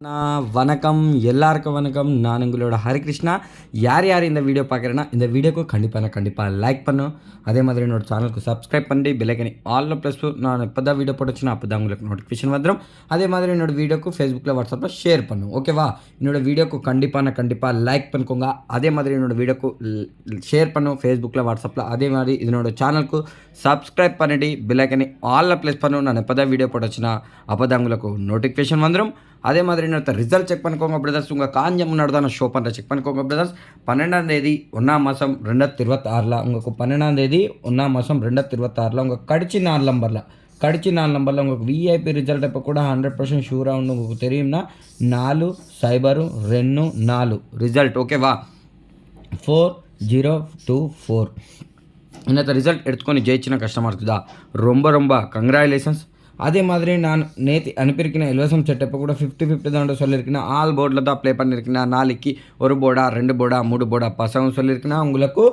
வணக்கம் எல்லாருக்கும் வணக்கம். நான் உங்களோட ஹரிகிருஷ்ணா. யார் யார் இந்த வீடியோ பார்க்குறேன்னா இந்த வீடியோக்கு கண்டிப்பாக லைக் பண்ணும். அதே மாதிரி என்னோட சேனலுக்கு சப்ஸ்கிரைப் பண்ணி பெல்லைக்கனி ஆலில் ப்ளஸ் நான் இப்போ தான் வீடியோ போட்டுச்சுன்னா அப்போ தான் உங்களுக்கு நோட்டிஃபிகேஷன் வந்துடும். அதே மாதிரி என்னோட வீடியோக்கு ஃபேஸ்புக்கில் வாட்ஸ்அப்பில் ஷேர் பண்ணும். ஓகேவா? என்னோட வீடியோக்கு கண்டிப்பாக லைக் பண்ணிக்கோங்க. அதே மாதிரி என்னோட வீடியோக்கு ஷேர் பண்ணும் ஃபேஸ்புக்கில் வாட்ஸ்அப்பில். அதே மாதிரி இதனோட சேனலுக்கு சப்ஸ்கிரைப் பண்ணிட்டு பெல்லைக்கனி ஆலில் ப்ளஸ் பண்ணும். நான் எப்போ தான் வீடியோ போட்டுச்சுன்னா அப்போ தான் உங்களுக்கு நோட்டிஃபிகேஷன் வந்துடும். அதே மாதிரி இன்னொருத்த ரிசல்ட் செக் பண்ணிக்கோங்க பிரதர்ஸ். உங்கள் காஞ்ச முன்னாடி தான் நான் ஷோ பண்ணுறேன், செக் பண்ணிக்கோங்க பிரதர்ஸ். 12ஆம் தேதி 1ஆம் மாதம் 2026 உங்களுக்கு 12ஆம் தேதி 1ஆம் மாதம் 2026 உங்கள் கடிச்சு 4 நம்பரில் உங்களுக்கு விஐபி ரிசல்ட் இப்போ கூட 100% ஷூராக உண்டு. உங்களுக்கு தெரியும்னா 4-0-2-4 ரிசல்ட். ஓகேவா? 4024 இன்னத்த ரிசல்ட் எடுத்துకొని ஜெயிச்சின கஷ்டமாக ரொம்ப கங்க்ராச்சுலேஷன்ஸ். அதே மாதிரி நான் நேற்று அனுப்பியிருக்கேன் இலவசம் செட்டப்போ கூட 50-50 தான் சொல்லியிருக்கேன். ஆல் போர்டில் தான் ப்ளே பண்ணியிருக்கேன். நாளைக்கு 1 போர்டா 2 போர்டா 3 போர்டா பாஸ் ஆகும் சொல்லியிருக்கேன். உங்களுக்கு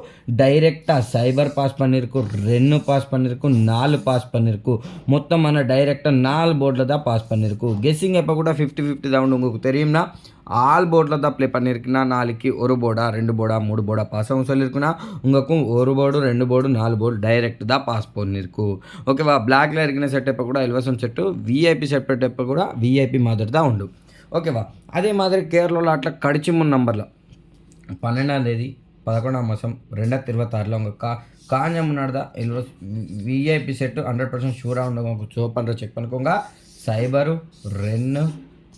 டைரெக்டாக சைபர் பாஸ் பண்ணியிருக்கும், 2 பாஸ் பண்ணியிருக்கும், 4 பாஸ் பண்ணியிருக்கும். மொத்தமான டைரெக்டாக 4 போர்டில் தான் பாஸ் பண்ணியிருக்கும். கெஸ்ஸிங் எப்போ கூட 50-50 தான் உங்களுக்கு தெரியும்னா ஆல் போர்டில் தான் ப்ளே பண்ணியிருக்குன்னா நாளைக்கு 1 போர்டா 2 போர்டா 3 போர்டா பாஸ் ஆகும் சொல்லியிருக்குன்னா உங்களுக்கும் 1 போர்டு 2 போர்டு 4 போர்டு டைரெக்ட் தான் பாஸ் பண்ணியிருக்கும். ஓகேவா? பிளாக்ல இருக்கிற செட்டப்போ கூட இலவசம் செட்டு விஐபி செட்டப்போ கூட விஐபி மாதிரி தான் உண்டு. ஓகேவா? அதே மாதிரி கேரளாவில் ஆட்டில் கடிச்சு 3 நம்பரில் 12ஆம் தேதி 11ஆம் மாதம் 2026 உங்கள் காஞ்ச முன்னாடி தான் விஐபி செட்டு 100% ஷூராக உண்டு. உங்களுக்கு ஷோ பண்ணுற செக் பண்ணிக்கோங்க. சைபரு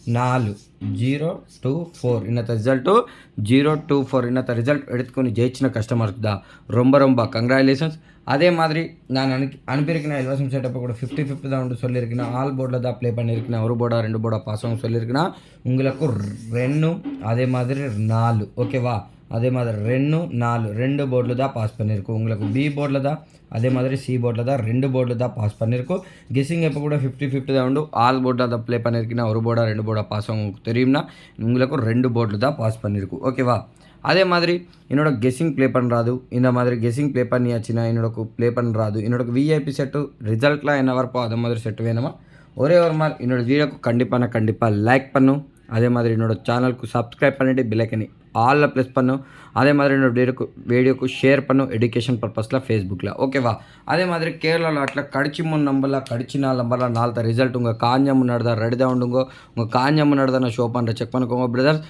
2-4-0-2-4 இன்னத்த ரிசல்ட்டு 0-2-4 இன்னத்த ரிசல்ட் எடுத்துకొని ஜெயிச்சின கஸ்டமருக்கு தான் ரொம்ப கங்க்ராச்சுலேஷன்ஸ். அதே மாதிரி நான் அனுப்பியிருக்கேன் இலவசம் செட்டப்போ கூட 50-50 தான் உண்டு சொல்லியிருக்கேன். ஆல் போர்டில் தான் ப்ளே பண்ணியிருக்கேன். 1 போர்டா 2 போர்டா பாஸ் ஆகும் சொல்லியிருக்கேன். உங்களுக்கு 2 அதே மாதிரி 4. ஓகேவா? அதே மாதிரி 2 போர்டில் தான் பாஸ் பண்ணியிருக்கோம். உங்களுக்கு பி போர்டில் தான் அதே மாதிரி சி போர்டில் தான் 2 போர்டில் தான் பாஸ் பண்ணியிருக்கோம். கெஸ்ஸிங் எப்போ கூட 50-50 தான் உண்டு. ஆல் போர்டில் தான் ப்ளே பண்ணியிருக்கீங்கன்னா 1 போர்டா 2 போர்டா பாஸ் ஆகும் உங்களுக்கு தெரியும்னா உங்களுக்கு 2 போர்டில் தான் பாஸ் பண்ணியிருக்கும். ஓகேவா? அதே மாதிரி என்னோட கெஸ்ஸிங் ப்ளே பண்ணுறாது. இந்த மாதிரி கெஸ்ஸிங் ப்ளே பண்ணியாச்சுன்னா என்னோட ப்ளே பண்ணுறாது. என்னோட விஐபி செட்டு ரிசல்ட்லாம் என்ன வரப்போ அதே மாதிரி செட்டு வேணுமா ஒரே ஒரு மாதிரி என்னோட வீடியோக்கு கண்டிப்பாக லைக் பண்ணும். அதே மாதிரி என்னோட சேனலுக்கு சப்ஸ்கிரைப் பண்ணிவிட்டு பெல்லைக்கனி ஆலில் ப்ளஸ் பண்ணும். அதே மாதிரி என்னோட வீடியோக்கு ஷேர் பண்ணும் எஜுகேஷன் பர்பஸில் ஃபேஸ்புக்கில். ஓகேவா? அதே மாதிரி கேரளா லாட்டில் கடிச்சு 3 நம்பரில் கடிச்சு 4 நம்பரில் 4 ரிசல்ட் உங்கள் காஞ்ச முன்னாடி தான் ரெடி தான் உண்டுங்க. உங்கள் காஞ்ச முன்னாடி தான் நான் ஷோ பண்ணுறேன், செக் பண்ணிக்கோங்க பிரதர்ஸ்.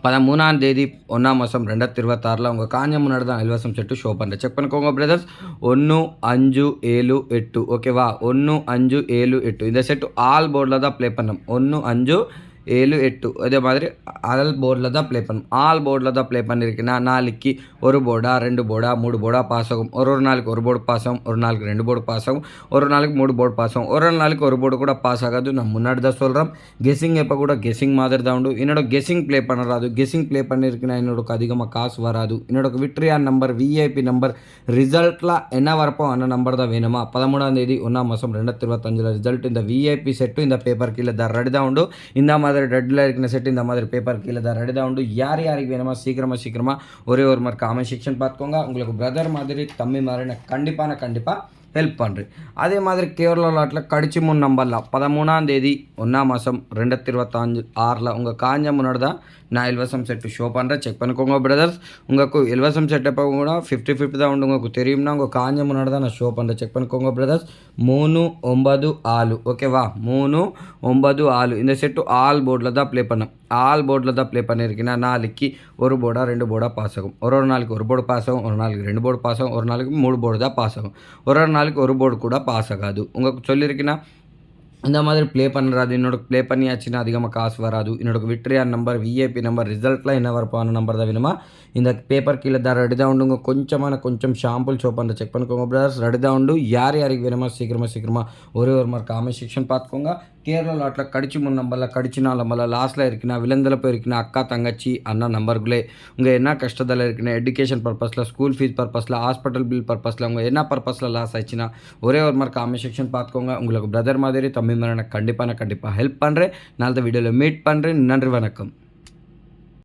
13ஆம் தேதி 1ஆம் மாதம் 2026 உங்கள் காஞ்ச முன்னாடி தான் இலவசம் செட்டு ஷோ பண்ணுறேன், செக் பண்ணிக்கோங்க பிரதர்ஸ். 1-5-7-8 ஓகேவா? 1-5-7-8 இந்த செட்டு ஆல் போர்டில் தான் ப்ளே பண்ணோம். 1-5-7-8 அதே மாதிரி ஆல் போர்டில் தான் ப்ளே பண்ணும். ஆல் போர்டில் தான் ப்ளே பண்ணியிருக்கேன்னா நாளைக்கு 1 போர்டா 2 போர்டா 3 போர்டா பாஸ் ஆகும். ஒரு நாளைக்கு 1 போர்டு பாஸ் ஆகும், ஒரு நாளைக்கு 2 போர்டு பாஸ் ஆகும், ஒரு நாளைக்கு 3 போர்டு பாஸ் ஆகும், ஒரு நாளைக்கு 1 போர்டு கூட பாஸ் ஆகாது. நான் முன்னாடி தான் சொல்கிறேன். கெஸ்ஸிங் எப்போ கூட கெஸ்ஸிங் மாதிரி தான் உண்டு. என்னோட கெஸ்ஸிங் ப்ளே பண்ணுறாது. கெஸ்ஸிங் ப்ளே பண்ணியிருக்குன்னா என்னோட அதிகமாக காசு வராது. என்னோட விக்ட்ரியான் நம்பர் விஐபி நம்பர் ரிசல்ட்டில் என்ன வரப்போ அந்த நம்பர் தான் வேணுமா. 13ஆம் தேதி 1ஆம் மாதம் 2025 ரிசல்ட் இந்த விஐபி செட்டு இந்த பேப்பர் கீழே தான் ரெடி தான் உண்டு. இந்த மாதிரி ரெட்டில் இருக்கிற செட்டு இந்த மாதிரி பேப்பர் கீழே தான் ரெடி தான் உண்டு. யாருக்கு வேணுமா சீக்கிரமாக ஒரே ஒரு மாதிரி காமெண்ட் செக்ஷன் பார்த்துக்கோங்க. உங்களுக்கு பிரதர் மாதிரி தம்பி மாதிரி நான் கண்டிப்பாக ஹெல்ப் பண்ணுறேன். அதே மாதிரி கேரளா லாட்டில் கடிச்சு 3 நம்பரில் 13ஆம் தேதி 1ஆம் மாதம் 2025 உங்கள் காஞ்ச முன்னாடி தான் நான் இலவசம் செட்டு ஷோ பண்ணுறேன், செக் பண்ணிக்கோங்க பிரதர்ஸ். உங்களுக்கு இலவசம் செட்டப்போ கூட 50-50 தான் உண்டு. உங்களுக்கு தெரியும்னா உங்கள் காஞ்ச முன்னாடி தான் நான் ஷோ பண்ணுறேன், செக் பண்ணிக்கோங்க பிரதர்ஸ். 3-9-6 ஓகேவா? 3-9-6 இந்த செட்டு ஆல் போர்டில் தான் ப்ளே பண்ணோம். ஆல் போர்டில் தான் ப்ளே பண்ணியிருக்கேன்னா நாளைக்கு 1 போர்டா 2 போர்டா பாஸ் ஆகும். ஒரு நாளைக்கு 1 போர்டு பாஸ் ஆகும், ஒரு நாளைக்கு 2 போர்டு பாஸ் ஆகும், ஒரு நாளைக்கு 3 போர்டு தான் பாஸ் ஆகும், ஒரு நாளைக்கு 1 போர்டு கூட பாஸ் ஆகாது. உங்களுக்கு சொல்லியிருக்கேன்னா இந்த மாதிரி ப்ளே பண்ணுறாது. என்னோட ப்ளே பண்ணியாச்சுன்னா அதிகமாக காசு வராது. என்னோட விக்ட்ரியான் நம்பர் விஐபி நம்பர் ரிசல்ட்லாம் என்ன வரப்பான நம்பர் தான் வேணுமா. இந்த பேப்பர் கீழே தான் ரெடி தான் உண்டுங்க. கொஞ்சம் ஷாம்பிள் ஷோ பண்ணுற செக் பண்ணிக்கோங்க பிரதர்ஸ். ரெடி தான் உண்டு. யாருக்கு வேணுமா சீக்கிரமாக ஒரே ஒரு மாதிரி காமெண்ட் செக்ஷன் பார்த்துக்கோங்க. கேரளா லாட்டில் கடிச்சு 3 நம்பரில் கடிச்சு 4 நம்பரில் லாஸ்ட்டில் இருக்குன்னா விலந்தில் போயிருக்குன்னா அக்கா தங்கச்சி அண்ணா நம்பருக்குள்ளே உங்கள் என்ன கஷ்டத்தில் இருக்குன்னா எஜுகேஷன் பர்பஸில் ஸ்கூல் ஃபீஸ் பர்பஸில் ஹாஸ்பிட்டல் பில் பர்பஸில் உங்கள் என்ன பர்பஸில் லாஸ் ஆயிடுச்சுன்னா ஒரே ஒரு மாதிரி காமெண்ட் செக்ஷன் பார்த்துக்கோங்க. உங்களுக்கு பிரதர் மாதிரி தம்பி மாதிரி நான் கண்டிப்பாக ஹெல்ப் பண்ணுறேன். நாளைக்கு வீடியோவில் மீட் பண்ணுறேன். நன்றி, வணக்கம்.